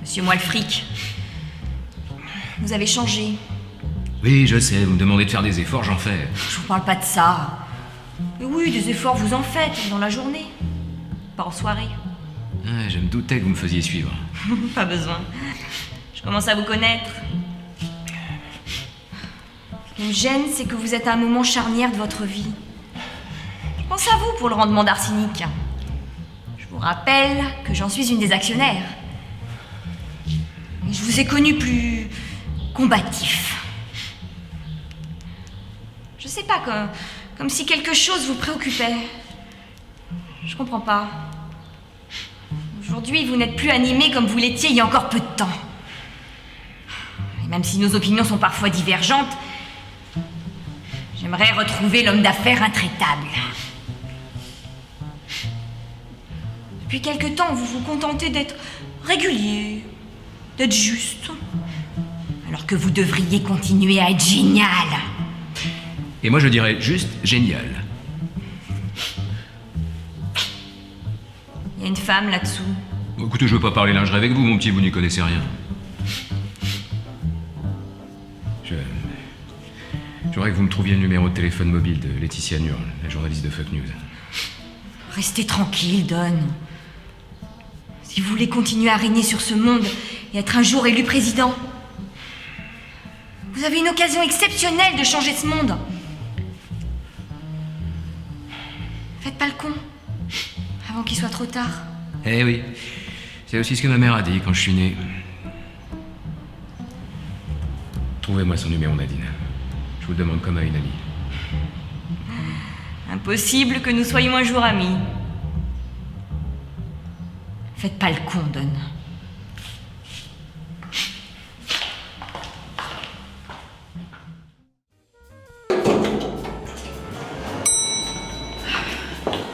Monsieur moi le fric. Vous avez changé. Oui, je sais, vous me demandez de faire des efforts, j'en fais. Je vous parle pas de ça. Mais oui, des efforts vous en faites dans la journée. Pas en soirée. Ouais, je me doutais que vous me faisiez suivre. Pas besoin. Je commence à vous connaître. Ce qui me gêne, c'est que vous êtes à un moment charnière de votre vie. Je pense à vous pour le rendement d'Arsenic. Je vous rappelle que j'en suis une des actionnaires. Et je vous ai connu plus combatif. Je sais pas, comme si quelque chose vous préoccupait. Je comprends pas. Aujourd'hui, vous n'êtes plus animé comme vous l'étiez il y a encore peu de temps. Et même si nos opinions sont parfois divergentes, j'aimerais retrouver l'homme d'affaires intraitable. Depuis quelque temps, vous vous contentez d'être régulier, d'être juste, alors que vous devriez continuer à être génial. Et moi je dirais juste génial. Il y a une femme là-dessous. Écoutez, je veux pas parler lingerie avec vous, mon petit, vous n'y connaissez rien. J'aimerais que vous me trouviez le numéro de téléphone mobile de Laetitia Nurle, la journaliste de Fuck News. Restez tranquille, Don. Si vous voulez continuer à régner sur ce monde et être un jour élu président, vous avez une occasion exceptionnelle de changer ce monde. Faites pas le con, avant qu'il soit trop tard. Eh oui, c'est aussi ce que ma mère a dit quand je suis né. Trouvez-moi son numéro, Nadine. Je vous le demande comme à une amie. Impossible que nous soyons un jour amis. Faites pas le con, Don.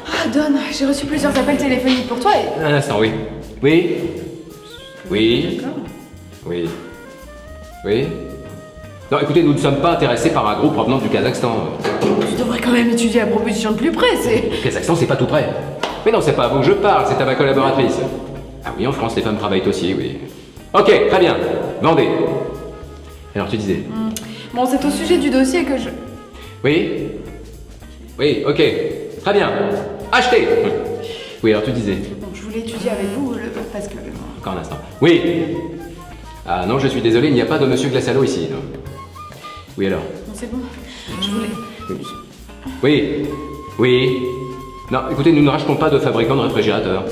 Ah, Don, j'ai reçu plusieurs appels téléphoniques pour toi et... Un instant, oui. Oui. Oui. D'accord. Oui. Oui. Non, écoutez, nous ne sommes pas intéressés par un groupe provenant du Kazakhstan. Tu devrais quand même étudier la proposition de plus près, c'est... Le Kazakhstan, c'est pas tout près. Mais non, c'est pas à vous que je parle, c'est à ma collaboratrice. Ah oui, en France, les femmes travaillent aussi, oui. Ok, très bien. Vendez. Alors, tu disais. Bon, c'est au sujet du dossier que je... Oui. Oui, ok. Très bien. Achetez. Oui, alors tu disais. Bon, je voulais étudier avec vous, parce que... Encore un instant. Oui. Ah non, je suis désolé, il n'y a pas de monsieur Glassalo ici. Non. Oui, alors. Non, c'est bon. Je voulais... Oui. Oui. Non, écoutez, nous ne rachetons pas de fabricants de réfrigérateurs.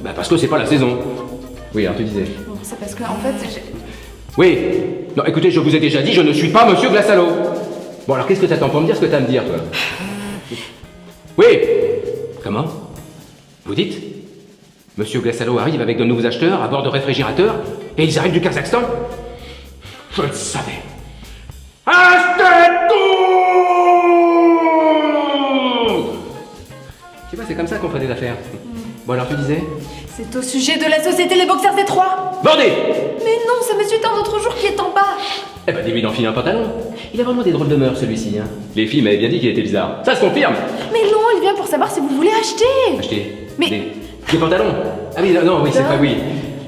Bah parce que c'est pas la saison. Oui, alors tu disais. Bon, c'est parce que, en fait, j'ai... Oui. Non, écoutez, je vous ai déjà dit, je ne suis pas monsieur Glassalo. Bon, alors qu'est-ce que t'attends pour me dire ce que t'as à me dire, toi? Oui. Comment? Vous dites? Monsieur Glassalo arrive avec de nouveaux acheteurs à bord de réfrigérateurs et ils arrivent du Kazakhstan? Je le savais. Achetez tout! Tu vois, c'est comme ça qu'on fait des affaires. Bon, alors tu disais? C'est au sujet de la société Les Boxers Détroit. Vendez! Mais non, c'est monsieur d'un autre jour qui est en bas. Eh ben, dis-lui d'enfiler un pantalon. Il a vraiment des drôles de mœurs, celui-ci, hein. Les filles m'avaient bien dit qu'il était bizarre. Ça se confirme! Mais non, il vient pour savoir si vous voulez acheter. Acheter Mais- des pantalons? Ah oui, non, oui, c'est pas oui.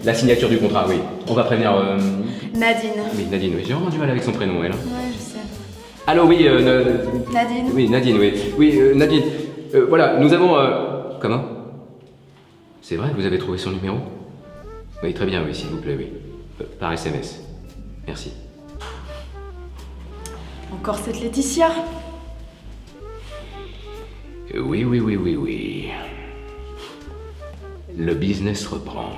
La signature du contrat, oui. On va prévenir... Nadine. Oui, Nadine, oui. J'ai vraiment du mal avec son prénom, elle. Ouais, je sais. Allô, oui, Nadine. Oui, Nadine, oui. Oui, Nadine. Voilà, nous avons... Comment? C'est vrai, vous avez trouvé son numéro? Oui, très bien, oui, s'il vous plaît, oui. Par SMS. Merci. Encore cette Laetitia. Oui. Le business reprend.